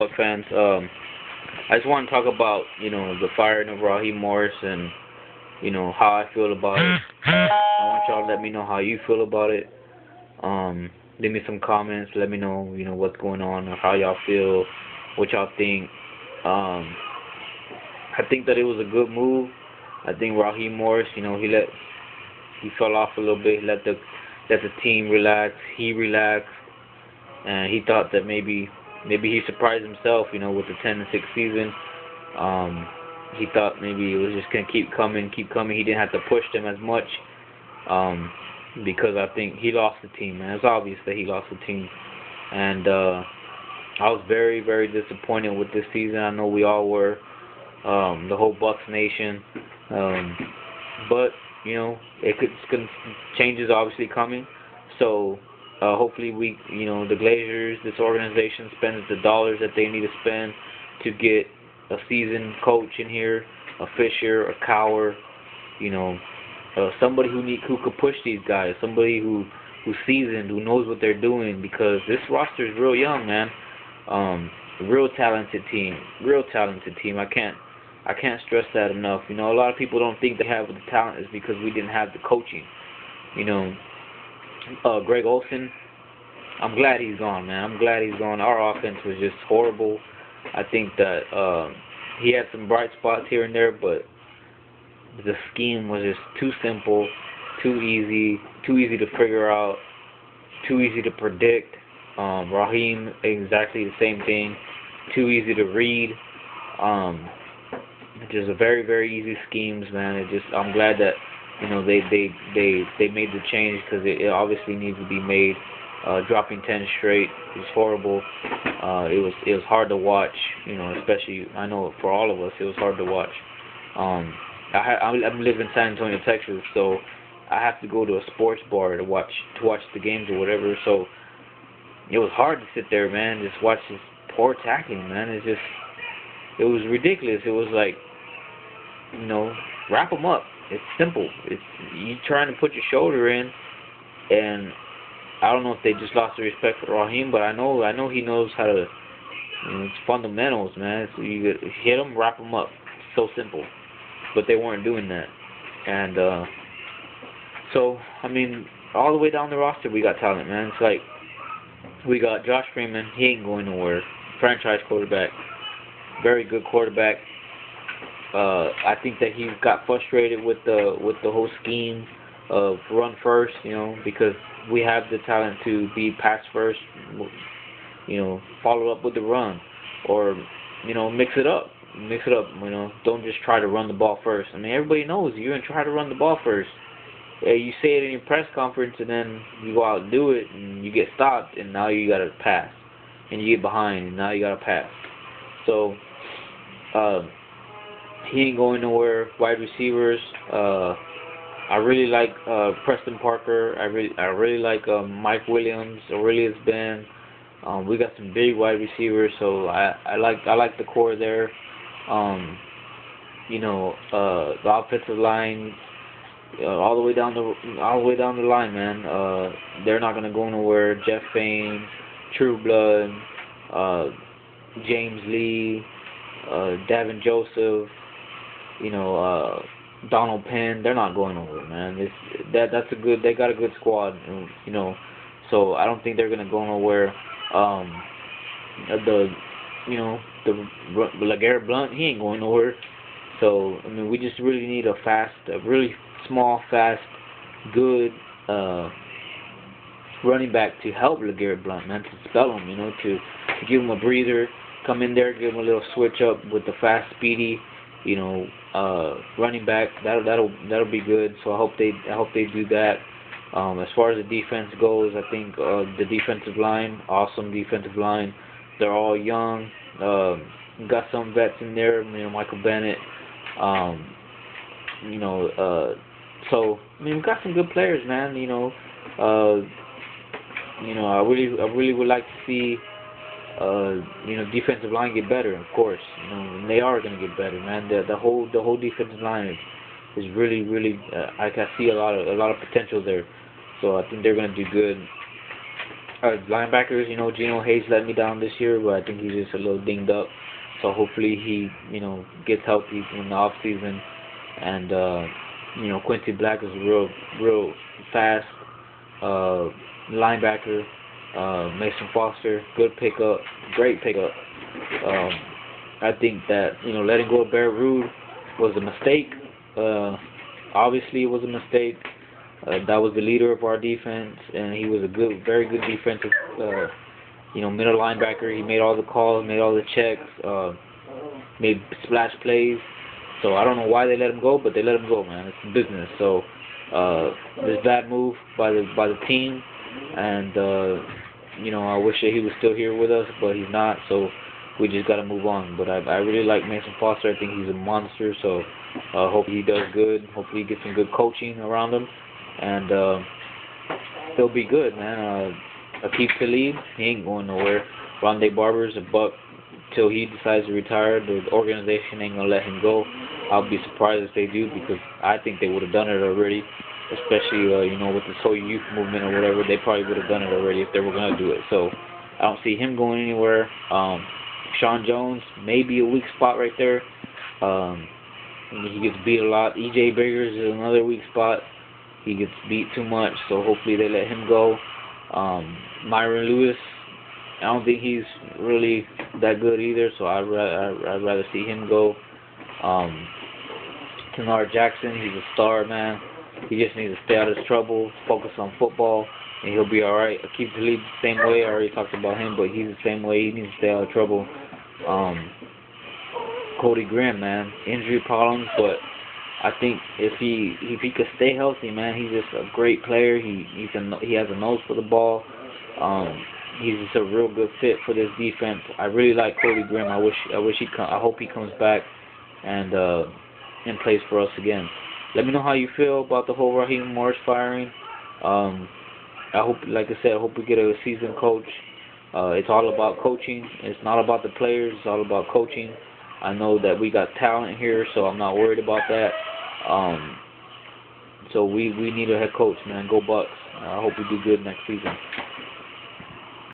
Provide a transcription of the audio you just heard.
Bucs fans. I just want to talk about the firing of Raheem Morris and how I feel about it. I want y'all to let me know how you feel about it. Leave me some comments. Let me know what's going on or how y'all feel, what y'all think. I think that it was a good move. I think Raheem Morris, he fell off a little bit. He let the team relax. He relaxed, and he thought that maybe he surprised himself, with the 10-6 season. Um, he thought maybe it was just gonna keep coming, keep coming. He didn't have to push them as much, um, because I think he lost the team, man. It's obvious that he lost the team, and I was very, very disappointed with this season. I know we all were, the whole Bucs nation. Um, but it's gonna changes obviously coming. So hopefully the Glazers, this organization spends the dollars that they need to spend to get a seasoned coach in here, a Fisher, a Cowher, you know, somebody who could push these guys, somebody who's seasoned, who knows what they're doing, because this roster is real young, man. Um, real talented team, real talented team. I can't stress that enough. A lot of people don't think they have the talent is because we didn't have the coaching. You know, Greg Olson, I'm glad he's gone, man. I'm glad he's gone. Our offense was just horrible. I think that he had some bright spots here and there, but the scheme was just too simple, too easy to figure out, too easy to predict. Raheem, exactly the same thing. Too easy to read. Um, just a very, very easy schemes, man. I'm glad that they made the change, because it obviously needs to be made. Dropping 10 straight is horrible. It was hard to watch, especially, I know for all of us it was hard to watch. Um, I'm live in San Antonio, Texas, so I have to go to a sports bar to watch the games or whatever. So it was hard to sit there, man, just watch this poor tackling, man. It was ridiculous. It was like, wrap them up. It's simple. It's you trying to put your shoulder in, and I don't know if they just lost the respect for Raheem, but I know he knows how to. It's fundamentals, man. So you hit them, wrap them up. It's so simple, but they weren't doing that, and so I mean, all the way down the roster, we got talent, man. It's like we got Josh Freeman. He ain't going nowhere. Franchise quarterback, very good quarterback. I think that he got frustrated with the whole scheme of run first, because we have the talent to be pass first, follow up with the run, or mix it up, don't just try to run the ball first. I mean, everybody knows you're gonna try to run the ball first. Yeah, you say it in your press conference, and then you go out and do it, and you get stopped, and now you gotta pass, and you get behind, and now you gotta pass. So, uh, he ain't going nowhere. Wide receivers, I really like Preston Parker. I really like Mike Williams, Aurelius Ben. We got some big wide receivers, so I like the core there. Um, the offensive line, all the way down the line, man. They're not gonna go nowhere. Jeff Faine, True Blood, uh, James Lee, Davin Joseph, Donald Penn. They're not going nowhere, man. That's a good. They got a good squad, so I don't think they're gonna go nowhere. Um, the the LeGarrette Blunt, he ain't going nowhere. So I mean, we just really need a really small, fast, good running back to help LeGarrette Blunt, man, to spell him, to give him a breather, come in there, give him a little switch up with the fast, speedy, running back. That'll be good. So I hope they do that. As far as the defense goes, I think the defensive line, awesome defensive line. They're all young. Got some vets in there, Michael Bennett. Um, so I mean, we got some good players, man. I really would like to see defensive line get better, of course. And they are gonna get better, man. The whole defensive line is really, really. I can see a lot of potential there. So I think they're gonna do good. Linebackers, Geno Hayes let me down this year, but I think he's just a little dinged up. So hopefully he, gets healthy in the off season. And Quincy Black is a real fast linebacker. Mason Foster, good pickup, great pickup. Um, I think that letting go of Barrett Rude was a mistake. Obviously, it was a mistake. That was the leader of our defense, and he was a very good defensive, middle linebacker. He made all the calls, made all the checks, made splash plays. So I don't know why they let him go, but they let him go, man. It's business. So this bad move by the team, and I wish that he was still here with us, but he's not. So we just got to move on. But I really like Mason Foster. I think he's a monster. So hope he does good. Hopefully he gets some good coaching around him, and he'll be good, man. Akeem Talib, he ain't going nowhere. Rondé Barber's a Buck till he decides to retire. The organization ain't gonna let him go. I'll be surprised if they do, because I think they would have done it already. Especially with this whole youth movement or whatever, they probably would have done it already if they were gonna do it. So I don't see him going anywhere. Sean Jones, maybe a weak spot right there. He gets beat a lot. E.J. Biggers is another weak spot. He gets beat too much, so hopefully they let him go. Myron Lewis, I don't think he's really that good either, so I'd rather see him go. Kennard Jackson, he's a star, man. He just needs to stay out of his trouble, focus on football, and he'll be all right. Akeem Talib the same way. I already talked about him, but he's the same way. He needs to stay out of trouble. Cody Grimm, man, injury problems, but I think if he could stay healthy, man, he's just a great player. He has a nose for the ball. He's just a real good fit for this defense. I really like Cody Grimm. I hope he comes back and plays for us again. Let me know how you feel about the whole Raheem Morris firing. I hope, like I said, I hope we get a seasoned coach. It's all about coaching. It's not about the players. It's all about coaching. I know that we got talent here, so I'm not worried about that. So we need a head coach, man. Go Bucs. I hope we do good next season.